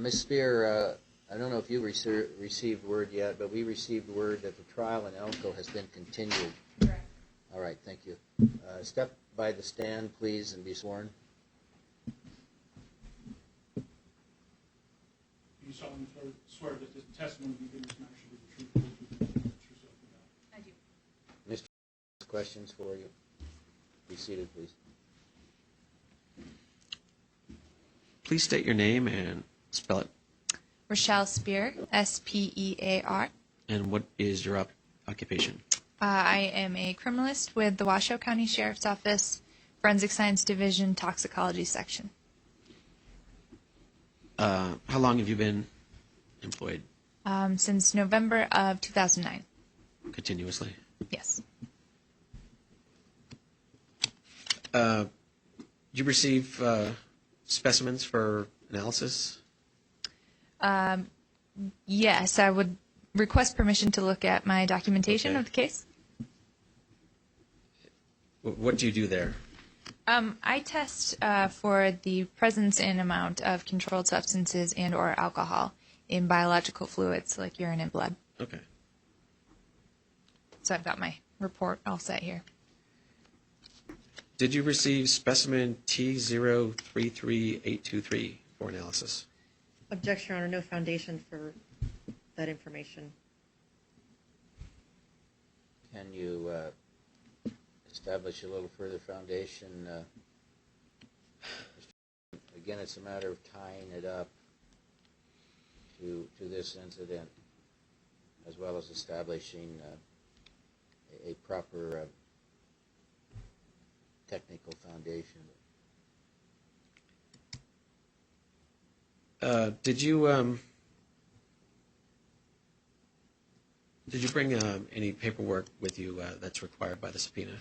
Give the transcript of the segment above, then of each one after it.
Ms. Spear, I don't know if you received word yet, but we received word that the trial in Elko has been continued. Correct. All right, thank you. Step by the stand, please, and be sworn. You solemnly swear that the testimony you give this matter shall be the truth, yourself and God. I do. Mr. Questions for you. Be seated, please. Please state your name and spell it. Rochelle Spear, S-P-E-A-R. And what is your occupation? I am a criminalist with the Washoe County Sheriff's Office, Forensic Science Division, Toxicology Section. How long have you been employed? Since November of 2009. Continuously? Yes. Did you receive specimens for analysis? Yes, I would request permission to look at my documentation of the case. What do you do there? I test for the presence and amount of controlled substances and or alcohol in biological fluids like urine and blood. Okay. So I've got my report all set here. Did you receive specimen T033823 for analysis? Objection, Your Honor. No foundation for that information. Can you establish a little further foundation? Again, it's a matter of tying it up to this incident, as well as establishing a proper technical foundation. Did you bring any paperwork with you that's required by the subpoena?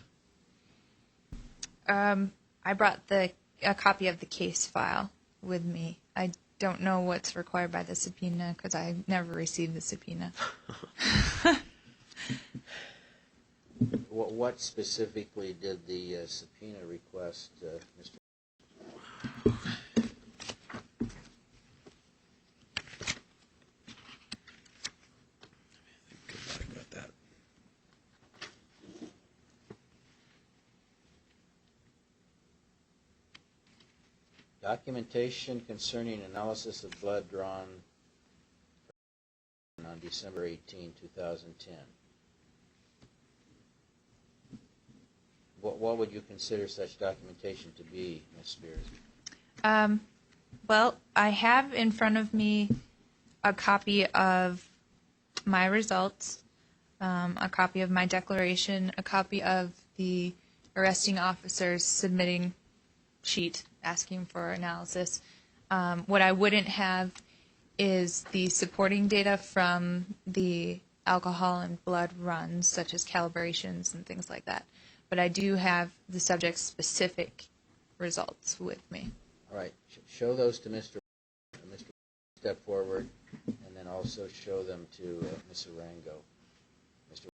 I brought a copy of the case file with me. I don't know what's required by the subpoena because I never received the subpoena. What specifically did the subpoena request, Mr. I got that. Documentation concerning analysis of blood drawn on December 18, 2010. What would you consider such documentation to be, Ms. Spears? Well, I have in front of me a copy of my results, a copy of my declaration, a copy of the arresting officer's submitting sheet asking for analysis. What I wouldn't have is the supporting data from the alcohol and blood runs, such as calibrations and things like that. But I do have the subject-specific results with me. All right. Show those to Mr. Step forward, and then also show them to Ms. Arango. Mr.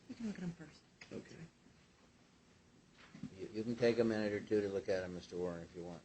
You can look at them first. Okay. You can take a minute or two to look at them, Mr. Warren, if you want.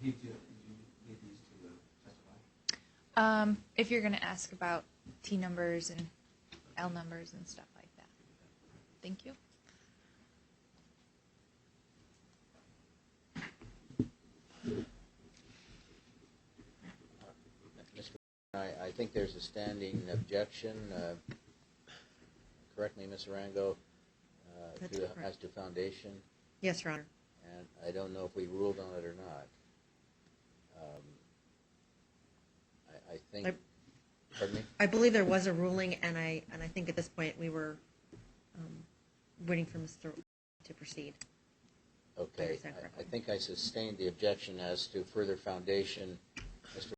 need these to testify? If you're going to ask about T numbers and L numbers and stuff like that. Thank you. I think there's a standing objection. Correct me, Ms. Arango, as to foundation. Yes, Your Honor. And I don't know if we ruled on it or not. I think. Pardon me? I believe there was a ruling, and I think at this point we were waiting for Mr. to proceed. Okay. I think I sustained the objection as to further foundation. Mr.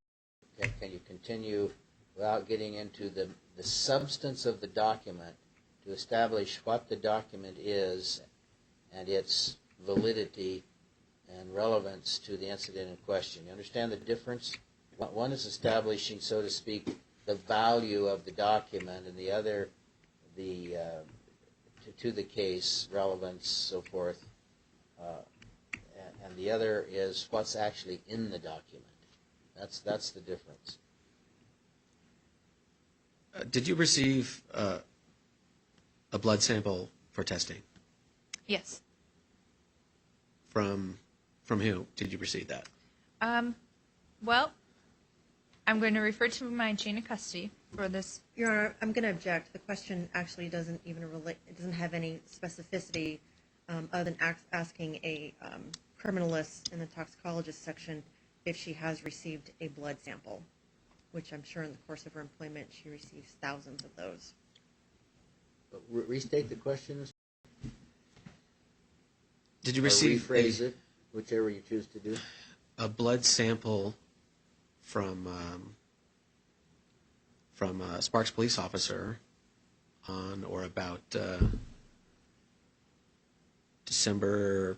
Can you continue without getting into the substance of the document to establish what the document is and its validity and relevance to the incident in question? You understand the difference? One is establishing, so to speak, the value of the document, and the other, to the case, relevance, so forth. And the other is what's actually in the document. That's the difference. Did you receive a blood sample for testing? Yes. From who did you receive that? Well, I'm going to refer to my chain of custody for this. Your Honor, I'm going to object. The question actually doesn't even relate. It doesn't have any specificity other than asking a criminalist in the toxicologist section if she has received a blood sample, which I'm sure in the course of her employment she receives thousands of those. But restate the question. Did you Or receive rephrase it, whichever you choose to do. a blood sample from a Sparks police officer on or about December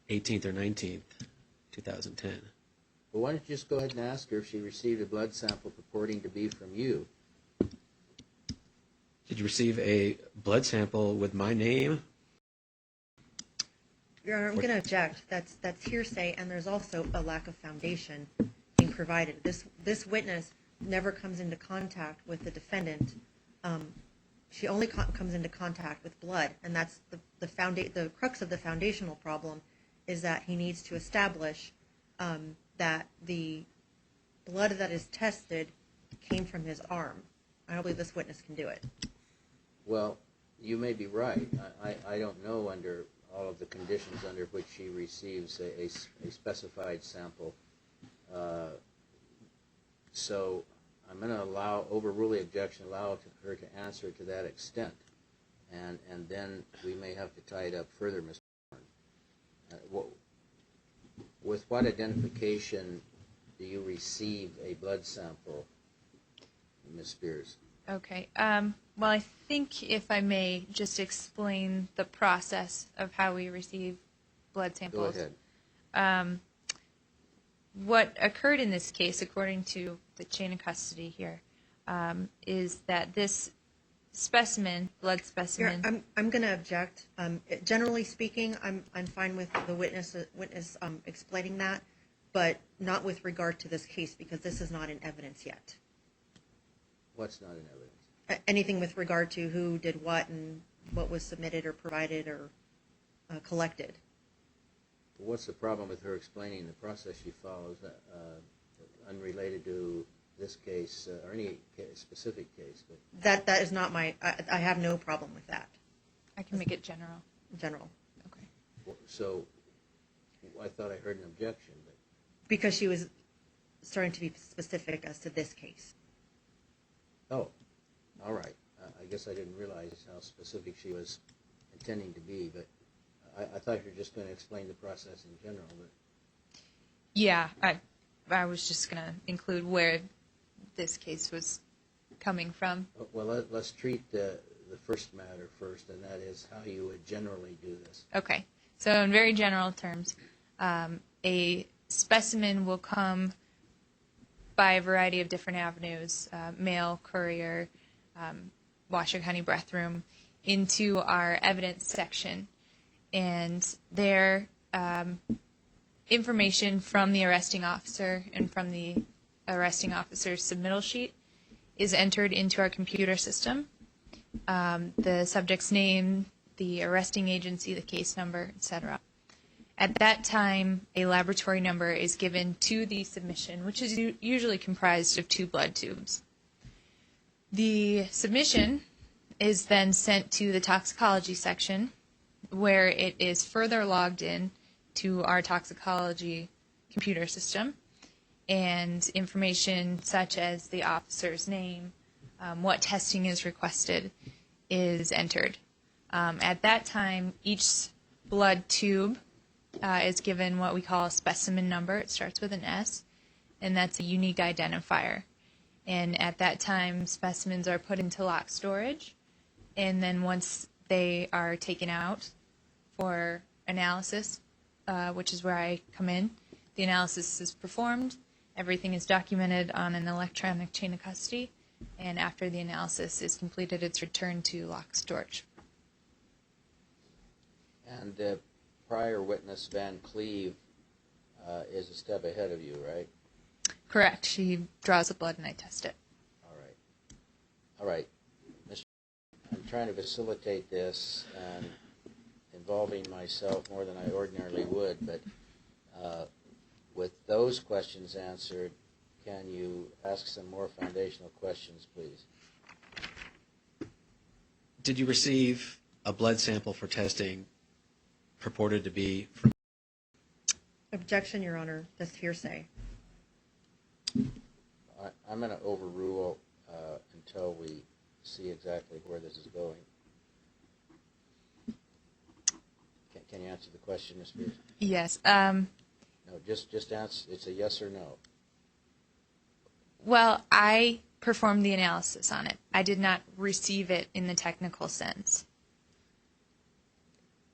18th or 19th, 2010? Well, why don't you just go ahead and ask her if she received a blood sample purporting to be from you? Did you receive a blood sample with my name? Your Honor, I'm going to object. That's hearsay, and there's also a lack of foundation being provided. This witness never comes into contact with the defendant. She only comes into contact with blood, and that's the crux of the foundational problem is that he needs to establish that the blood that is tested came from his arm. I don't believe this witness can do it. Well, you may be right. I don't know under all of the conditions under which she receives a specified sample. So I'm going to overrule the objection, allow her to answer to that extent. And then we may have to tie it up further, Mr. Warren. With what identification do you receive a blood sample, Ms. Spears? Okay. Well, I think if I may just explain the process of how we receive blood samples. Go ahead. What occurred in this case, according to the chain of custody here, is that this specimen, blood specimen. I'm going to object. Generally speaking, I'm fine with the witness explaining that, but not with regard to this case because this is not in evidence yet. What's not in evidence? Anything with regard to who did what and what was submitted or provided or collected. What's the problem with her explaining the process she follows, unrelated to this case or any specific case? But that is not my. I have no problem with that. I can make it general. General. Okay. So I thought I heard an objection. But because she was starting to be specific as to this case. Oh, all right. I guess I didn't realize how specific she was intending to be, but I thought you were just going to explain the process in general. But yeah, I was just going to include where this case was coming from. Well, let's treat the first matter first, and that is how you would generally do this. Okay. So in very general terms, a specimen will come by a variety of different avenues, mail, courier, Washoe County breath room, into our evidence section. And there information from the arresting officer and from the arresting officer's submittal sheet is entered into our computer system. The subject's name, the arresting agency, the case number, etc. At that time, a laboratory number is given to the submission, which is usually comprised of 2 blood tubes. The submission is then sent to the toxicology section, where it is further logged in to our toxicology computer system, and information such as the officer's name, what testing is requested, is entered. At that time, each blood tube is given what we call a specimen number. It starts with an S, and that's a unique identifier. And at that time, specimens are put into locked storage, and then once they are taken out for analysis, which is where I come in, the analysis is performed, everything is documented on an electronic chain of custody, and after the analysis is completed, it's returned to locked storage. And prior witness Van Cleve is a step ahead of you, right? Correct. She draws the blood and I test it. All right. All right. I'm trying to facilitate this and involving myself more than I ordinarily would, but with those questions answered, can you ask some more foundational questions, please? Did you receive a blood sample for testing purported to be from? Objection, Your Honor. That's hearsay. I'm going to overrule until we see exactly where this is going. Can you answer the question, Ms. Spears? Yes. No, just answer. It's a yes or no. Well, I performed the analysis on it. I did not receive it in the technical sense.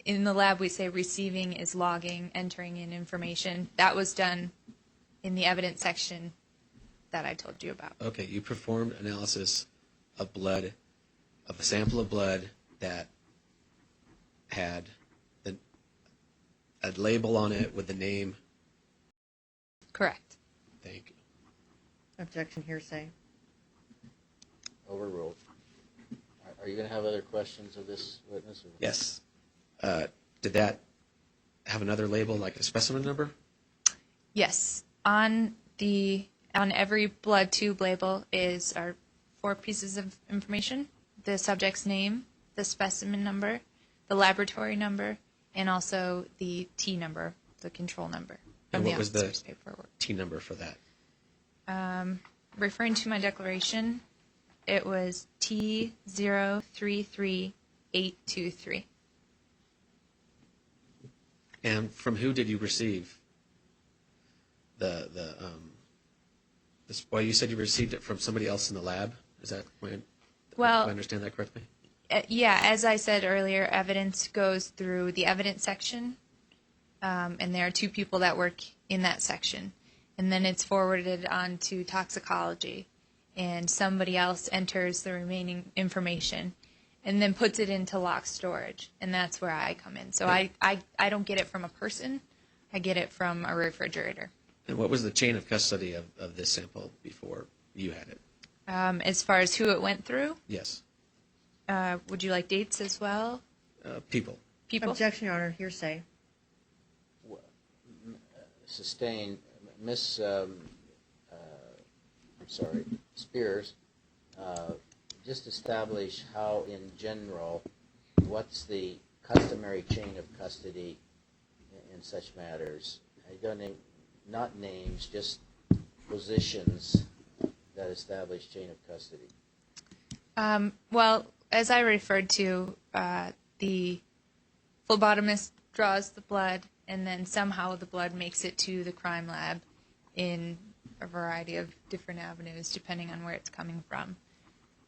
In the lab, we say receiving is logging, entering in information. That was done in the evidence section that I told you about. Okay, you performed analysis of blood, of a sample of blood that had a label on it with the name. Correct. Thank you. Objection, hearsay. Overruled. Are you going to have other questions of this witness? Or? Yes. Did that have another label, like a specimen number? Yes. On every blood tube label are 4 pieces of information: the subject's name, the specimen number, the laboratory number, and also the T number, the control number. And what was the paperwork. T number for that? Referring to my declaration, it was T033823. And from who did you receive well, you said you received it from somebody else in the lab? Is that do I understand that correctly? Yeah, as I said earlier, evidence goes through the evidence section, and there are 2 people that work in that section. And then it's forwarded on to toxicology, and somebody else enters the remaining information and then puts it into locked storage, and that's where I come in. So I don't get it from a person. I get it from a refrigerator. And what was the chain of custody of this sample before you had it? As far as who it went through? Yes. Would you like dates as well? People. People? Objection, Your Honor. Hearsay. Sustained. Miss Spears, just establish how, in general, what's the customary chain of custody in such matters. I don't need, not names, just positions that establish chain of custody. Well, as I referred to, the phlebotomist draws the blood, and then somehow the blood makes it to the crime lab in a variety of different avenues, depending on where it's coming from.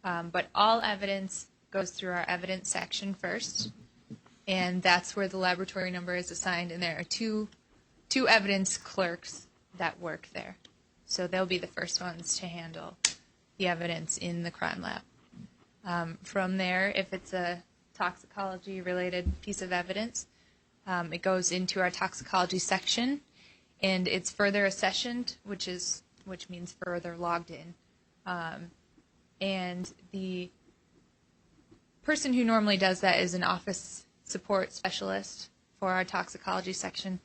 But all evidence goes through our evidence section first, and that's where the laboratory number is assigned, and there are two evidence clerks that work there. So they'll be the first ones to handle the evidence in the crime lab. From there, if it's a toxicology-related piece of evidence, it goes into our toxicology section, and it's further accessioned, which means further logged in. And the person who normally does that is an office support specialist for our toxicology section.